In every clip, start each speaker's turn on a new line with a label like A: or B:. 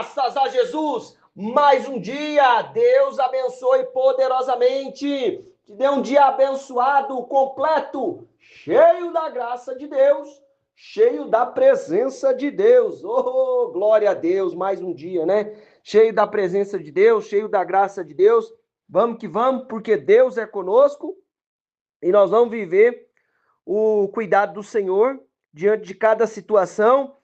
A: Graças a Jesus, mais um dia. Deus abençoe poderosamente. Te dê um dia abençoado, completo, cheio da graça de Deus, cheio da presença de Deus. Oh, glória a Deus, mais um dia, né? Cheio da presença de Deus, cheio da graça de Deus. Vamos que vamos, porque Deus é conosco e nós vamos viver o cuidado do Senhor diante de cada situação.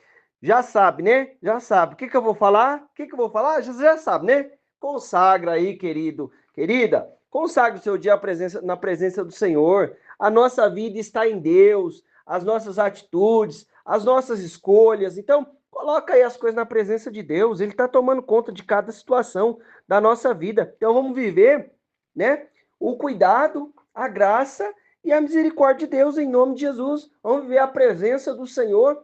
A: Já sabe, né? Já sabe. O que eu vou falar? O que eu vou falar? Você já sabe, né? Consagra aí, querido, querida. Consagra o seu dia na presença do Senhor. A nossa vida está em Deus, as nossas atitudes, as nossas escolhas. Então, coloca aí as coisas na presença de Deus. Ele está tomando conta de cada situação da nossa vida. Então, vamos viver, né? O cuidado, a graça e a misericórdia de Deus em nome de Jesus. Vamos viver a presença do Senhor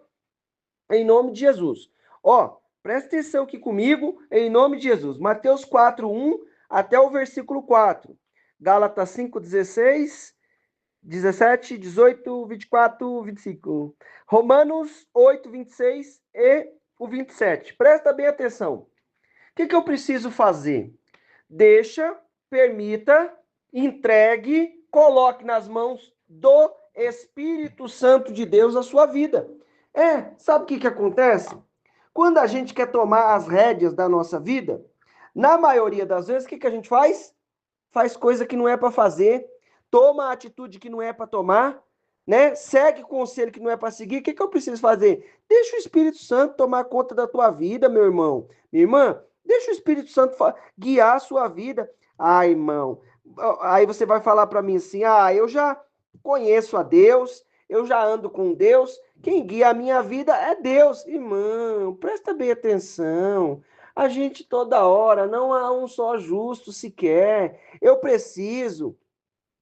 A: em nome de Jesus. Ó, presta atenção aqui comigo, em nome de Jesus. Mateus 4:1 até o versículo 4. Gálatas 5:16, 17, 18, 24, 25. Romanos 8:26 e o 27. Presta bem atenção. O que eu preciso fazer? Deixa, permita, entregue, coloque nas mãos do Espírito Santo de Deus a sua vida. Sabe o que acontece? Quando a gente quer tomar as rédeas da nossa vida, na maioria das vezes, o que a gente faz? Faz coisa que não é para fazer, toma a atitude que não é para tomar, né? Segue conselho que não é para seguir. O que eu preciso fazer? Deixa o Espírito Santo tomar conta da tua vida, meu irmão. Minha irmã, deixa o Espírito Santo guiar a sua vida. Ah, irmão, aí você vai falar para mim assim, eu já conheço a Deus, eu já ando com Deus, quem guia a minha vida é Deus. Irmão, presta bem atenção. A gente toda hora, não há um só justo sequer. Eu preciso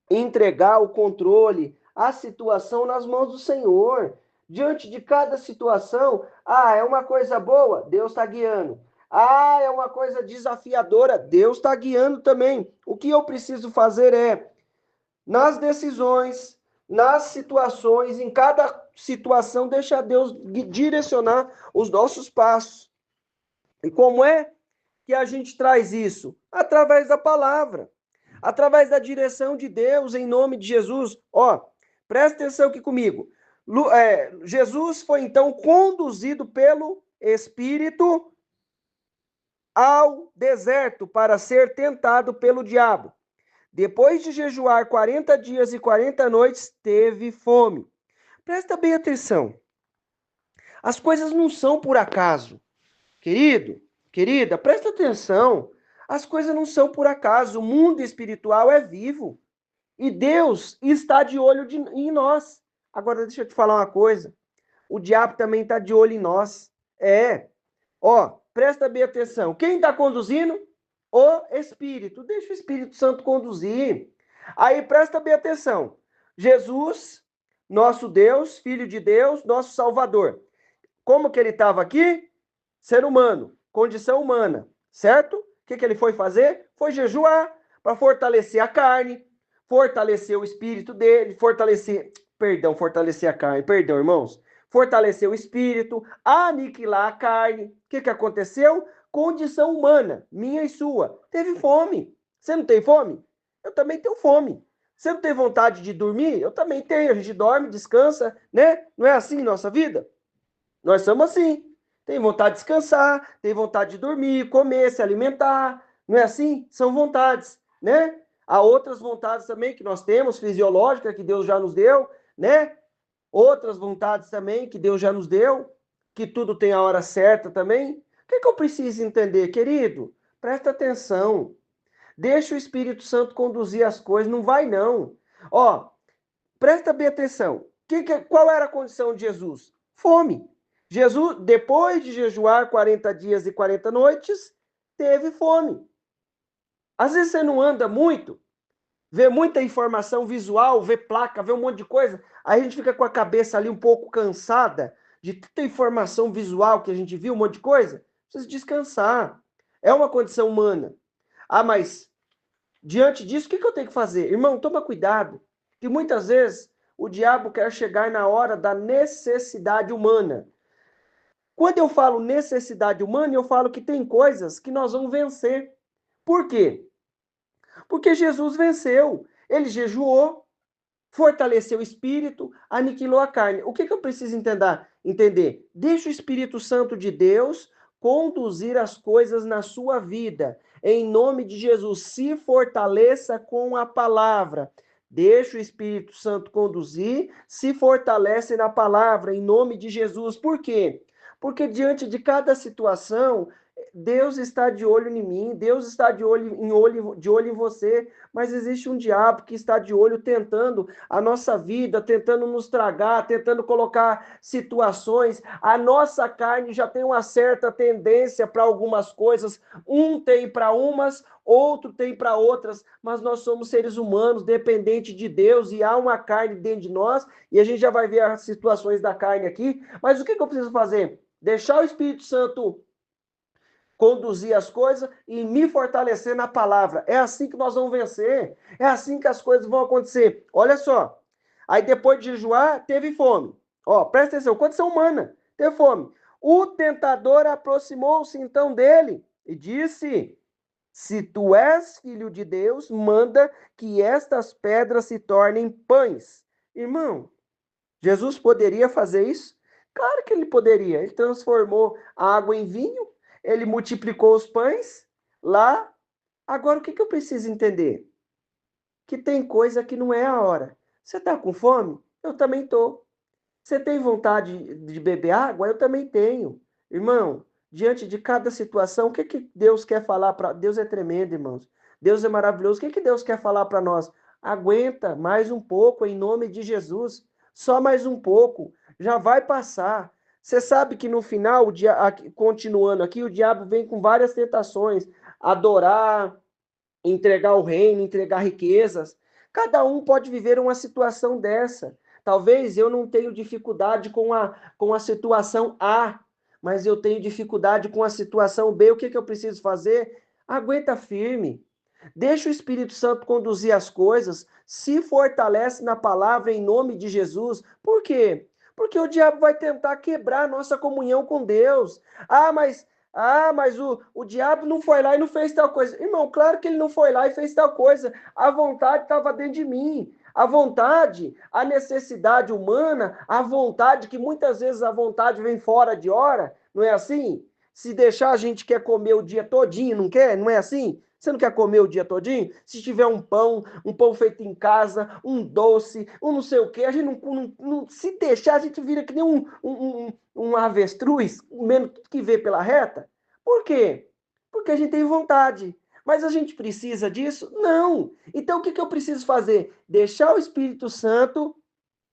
A: entregar o controle, a situação nas mãos do Senhor. Diante de cada situação, é uma coisa boa, Deus está guiando. É uma coisa desafiadora, Deus está guiando também. O que eu preciso fazer nas decisões, nas situações, em cada situação, deixar Deus direcionar os nossos passos. E como é que a gente traz isso? Através da palavra, através da direção de Deus, em nome de Jesus. Presta atenção aqui comigo. Jesus foi então conduzido pelo Espírito ao deserto para ser tentado pelo diabo. Depois de jejuar 40 dias e 40 noites, teve fome. Presta bem atenção. As coisas não são por acaso. Querido, querida, presta atenção. As coisas não são por acaso. O mundo espiritual é vivo. E Deus está de olho em nós. Agora, deixa eu te falar uma coisa. O diabo também está de olho em nós. Presta bem atenção. Quem está conduzindo? O Espírito. Deixa o Espírito Santo conduzir. Aí, presta bem atenção. Jesus, nosso Deus, Filho de Deus, nosso Salvador. Como que ele estava aqui? Ser humano, condição humana, certo? O que ele foi fazer? Foi jejuar para fortalecer a carne, fortalecer o espírito dele, fortalecer a carne, perdão, irmãos. Fortalecer o espírito, aniquilar a carne. O que aconteceu? Condição humana, minha e sua. Teve fome. Você não tem fome? Eu também tenho fome. Você não tem vontade de dormir? Eu também tenho. A gente dorme, descansa, né? Não é assim em nossa vida? Nós somos assim. Tem vontade de descansar, tem vontade de dormir, comer, se alimentar. Não é assim? São vontades, né? Há outras vontades também que nós temos, fisiológicas, que Deus já nos deu, né? Outras vontades também que Deus já nos deu, que tudo tem a hora certa também. O que eu preciso entender, querido? Presta atenção. Deixa o Espírito Santo conduzir as coisas, não vai não. Presta bem atenção. Qual era a condição de Jesus? Fome. Jesus, depois de jejuar 40 dias e 40 noites, teve fome. Às vezes você não anda muito, vê muita informação visual, vê placa, vê um monte de coisa, aí a gente fica com a cabeça ali um pouco cansada de tanta informação visual que a gente viu, um monte de coisa. Precisa descansar. É uma condição humana. Mas diante disso, o que eu tenho que fazer? Irmão, toma cuidado, que muitas vezes o diabo quer chegar na hora da necessidade humana. Quando eu falo necessidade humana, eu falo que tem coisas que nós vamos vencer. Por quê? Porque Jesus venceu. Ele jejuou, fortaleceu o espírito, aniquilou a carne. O que eu preciso entender? Deixa o Espírito Santo de Deus conduzir as coisas na sua vida. Em nome de Jesus, se fortaleça com a palavra. Deixa o Espírito Santo conduzir, se fortalece na palavra, em nome de Jesus. Por quê? Porque diante de cada situação, Deus está de olho em mim, Deus está de olho em você, mas existe um diabo que está de olho tentando a nossa vida, tentando nos tragar, tentando colocar situações. A nossa carne já tem uma certa tendência para algumas coisas, um tem para umas, outro tem para outras, mas nós somos seres humanos, dependentes de Deus, e há uma carne dentro de nós, e a gente já vai ver as situações da carne aqui, mas o que eu preciso fazer? Deixar o Espírito Santo conduzir as coisas e me fortalecer na palavra. É assim que nós vamos vencer. É assim que as coisas vão acontecer. Olha só. Aí depois de jejuar, teve fome. Ó, presta atenção, condição humana. Teve fome. O tentador aproximou-se então dele e disse: Se tu és filho de Deus, manda que estas pedras se tornem pães. Irmão, Jesus poderia fazer isso? Claro que ele poderia. Ele transformou a água em vinho, ele multiplicou os pães lá. Agora, o que eu preciso entender? Que tem coisa que não é a hora. Você está com fome? Eu também estou. Você tem vontade de beber água? Eu também tenho. Irmão, diante de cada situação, o que Deus quer falar para... Deus é tremendo, irmãos. Deus é maravilhoso. O que Deus quer falar para nós? Aguenta mais um pouco, em nome de Jesus. Só mais um pouco. Já vai passar. Você sabe que no final, continuando aqui, o diabo vem com várias tentações. Adorar, entregar o reino, entregar riquezas. Cada um pode viver uma situação dessa. Talvez eu não tenha dificuldade com a situação A, mas eu tenho dificuldade com a situação B. O que eu preciso fazer? Aguenta firme. Deixa o Espírito Santo conduzir as coisas. Se fortalece na palavra em nome de Jesus. Por quê? Porque o diabo vai tentar quebrar a nossa comunhão com Deus. mas o diabo não foi lá e não fez tal coisa. Irmão, claro que ele não foi lá e fez tal coisa. A vontade estava dentro de mim. A vontade, a necessidade humana, a vontade, que muitas vezes a vontade vem fora de hora, não é assim? Se deixar, a gente quer comer o dia todinho, não quer? Não é assim? Você não quer comer o dia todinho? Se tiver um pão feito em casa, um doce, um não sei o quê, a gente se deixar, a gente vira que nem um avestruz, menos que vê pela reta. Por quê? Porque a gente tem vontade. Mas a gente precisa disso? Não. Então, o que eu preciso fazer? Deixar o Espírito Santo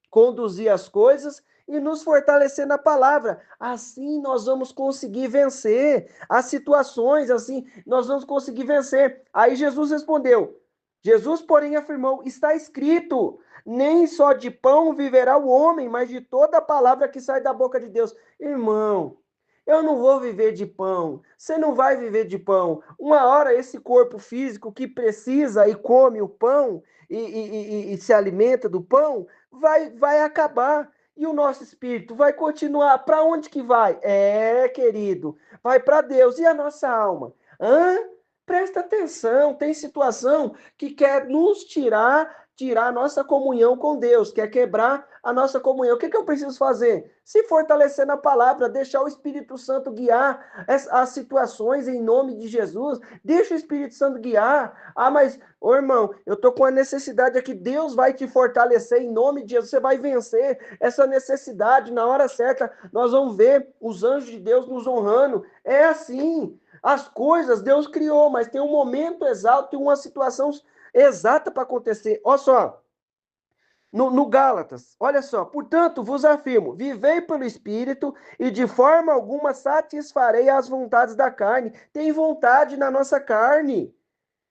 A: conduzir as coisas e nos fortalecer na palavra. Assim nós vamos conseguir vencer as situações, assim nós vamos conseguir vencer. Aí Jesus respondeu. Jesus, porém, afirmou: está escrito, nem só de pão viverá o homem, mas de toda a palavra que sai da boca de Deus. Irmão, eu não vou viver de pão, você não vai viver de pão. Uma hora esse corpo físico que precisa e come o pão e se alimenta do pão, vai acabar. E o nosso espírito vai continuar. Para onde que vai? Querido, vai para Deus. E a nossa alma? Presta atenção, tem situação que quer nos tirar a nossa comunhão com Deus, quer quebrar a nossa comunhão. O que eu preciso fazer? Se fortalecer na palavra, deixar o Espírito Santo guiar as situações em nome de Jesus. Deixa o Espírito Santo guiar. Mas, irmão, eu estou com a necessidade aqui. Deus vai te fortalecer em nome de Jesus. Você vai vencer essa necessidade na hora certa. Nós vamos ver os anjos de Deus nos honrando. É assim. As coisas Deus criou, mas tem um momento exato, tem uma situação exata para acontecer. Olha só, no Gálatas, olha só. Portanto, vos afirmo, vivei pelo Espírito e de forma alguma satisfarei as vontades da carne. Tem vontade na nossa carne.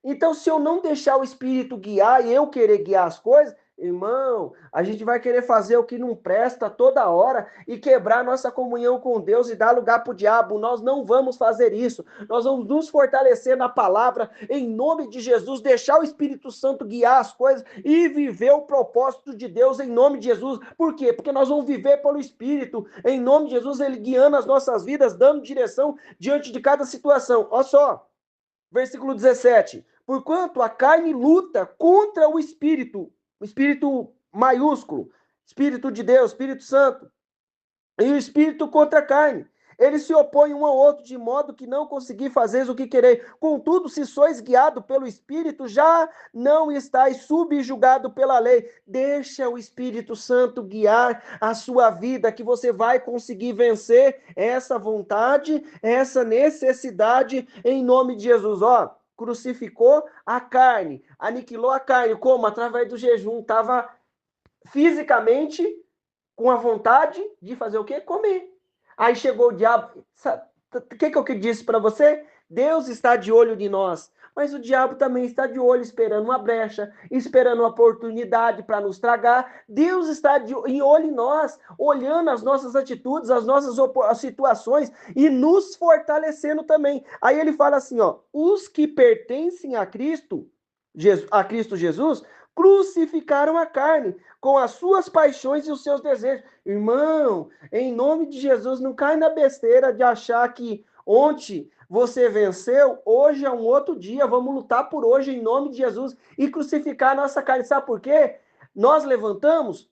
A: Então, se eu não deixar o Espírito guiar e eu querer guiar as coisas, irmão, a gente vai querer fazer o que não presta toda hora e quebrar nossa comunhão com Deus e dar lugar para o diabo. Nós não vamos fazer isso. Nós vamos nos fortalecer na palavra, em nome de Jesus, deixar o Espírito Santo guiar as coisas e viver o propósito de Deus em nome de Jesus. Por quê? Porque nós vamos viver pelo Espírito, em nome de Jesus, ele guiando as nossas vidas, dando direção diante de cada situação. Olha só, versículo 17. Porquanto a carne luta contra o Espírito maiúsculo, Espírito de Deus, Espírito Santo, e o Espírito contra a carne. Eles se opõem um ao outro, de modo que não consegui fazer o que quereis. Contudo, se sois guiado pelo Espírito, já não estáis subjugado pela lei. Deixa o Espírito Santo guiar a sua vida, que você vai conseguir vencer essa vontade, essa necessidade, em nome de Jesus. Ó, crucificou a carne, aniquilou a carne. Como? Através do jejum. Estava fisicamente com a vontade de fazer o quê? Comer. Aí chegou o diabo. O que eu disse para você? Deus está de olho em nós, mas o diabo também está de olho, esperando uma brecha, esperando uma oportunidade para nos tragar. Deus está de olho em nós, olhando as nossas atitudes, as nossas situações e nos fortalecendo também. Aí ele fala assim, ó, os que pertencem a Cristo Jesus, crucificaram a carne com as suas paixões e os seus desejos. Irmão, em nome de Jesus, não cai na besteira de achar que ontem você venceu, hoje é um outro dia, vamos lutar por hoje em nome de Jesus e crucificar a nossa carne. Sabe por quê? Nós levantamos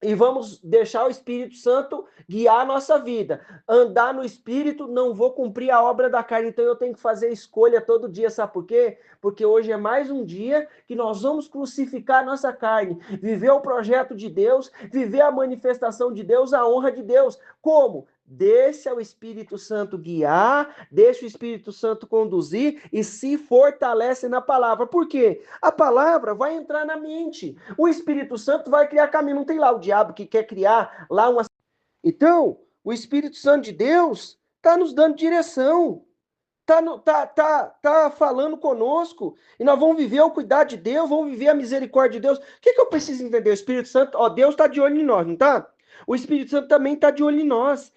A: e vamos deixar o Espírito Santo guiar a nossa vida. Andar no Espírito, não vou cumprir a obra da carne, então eu tenho que fazer escolha todo dia, sabe por quê? Porque hoje é mais um dia que nós vamos crucificar a nossa carne, viver o projeto de Deus, viver a manifestação de Deus, a honra de Deus. Como? Deixa o Espírito Santo guiar, deixa o Espírito Santo conduzir e se fortalece na palavra. Por quê? A palavra vai entrar na mente. O Espírito Santo vai criar caminho. Não tem lá o diabo que quer criar lá uma... Então, o Espírito Santo de Deus está nos dando direção. Tá falando conosco. E nós vamos viver o cuidado de Deus, vamos viver a misericórdia de Deus. O que eu preciso entender? O Espírito Santo, ó, Deus está de olho em nós, não está? O Espírito Santo também está de olho em nós.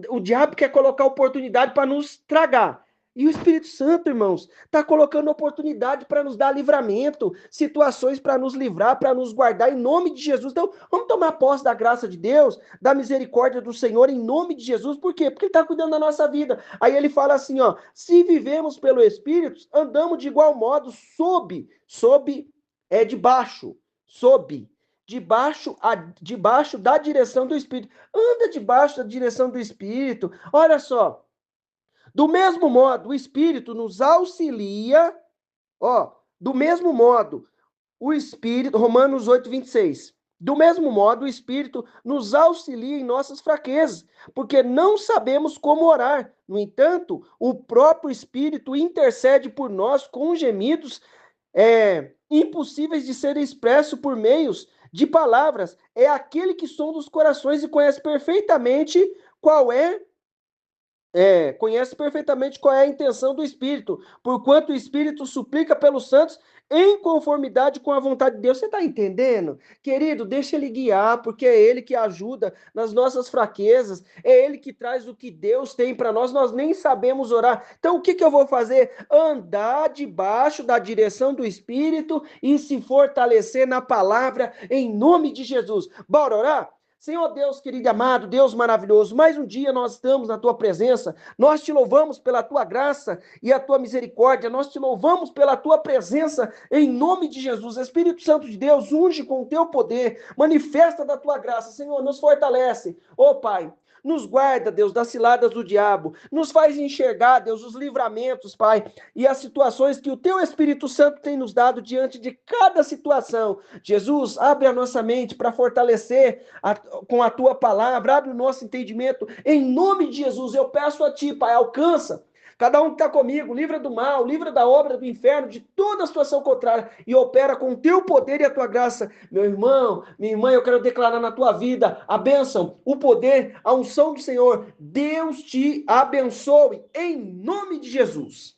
A: O diabo quer colocar oportunidade para nos tragar. E o Espírito Santo, irmãos, está colocando oportunidade para nos dar livramento, situações para nos livrar, para nos guardar, em nome de Jesus. Então, vamos tomar posse da graça de Deus, da misericórdia do Senhor, em nome de Jesus. Por quê? Porque Ele está cuidando da nossa vida. Aí ele fala assim, ó, se vivemos pelo Espírito, andamos de igual modo debaixo da direção do Espírito. Anda debaixo da direção do Espírito. Olha só. Do mesmo modo, o Espírito nos auxilia, ó, do mesmo modo, o Espírito, Romanos 8, 26. Do mesmo modo, o Espírito nos auxilia em nossas fraquezas, porque não sabemos como orar. No entanto, o próprio Espírito intercede por nós com gemidos impossíveis de serem expressos por meios de palavras. É aquele que sonda os corações e conhece perfeitamente conhece perfeitamente qual é a intenção do Espírito, porquanto o Espírito suplica pelos santos em conformidade com a vontade de Deus. Você está entendendo? Querido, deixa ele guiar, porque é ele que ajuda nas nossas fraquezas, é ele que traz o que Deus tem para nós, nós nem sabemos orar. Então, o que eu vou fazer? Andar debaixo da direção do Espírito e se fortalecer na palavra, em nome de Jesus. Bora orar? Senhor Deus, querido e amado, Deus maravilhoso, mais um dia nós estamos na tua presença, nós te louvamos pela tua graça e a tua misericórdia, nós te louvamos pela tua presença, em nome de Jesus. Espírito Santo de Deus, unge com o teu poder, manifesta da tua graça, Senhor, nos fortalece, ó Pai. Nos guarda, Deus, das ciladas do diabo. Nos faz enxergar, Deus, os livramentos, Pai, e as situações que o Teu Espírito Santo tem nos dado diante de cada situação. Jesus, abre a nossa mente para fortalecer com a Tua palavra, abre o nosso entendimento. Em nome de Jesus, eu peço a Ti, Pai, alcança cada um que está comigo, livra do mal, livra da obra do inferno, de toda a situação contrária, e opera com o teu poder e a tua graça. Meu irmão, minha irmã, eu quero declarar na tua vida a bênção, o poder, a unção do Senhor. Deus te abençoe, em nome de Jesus.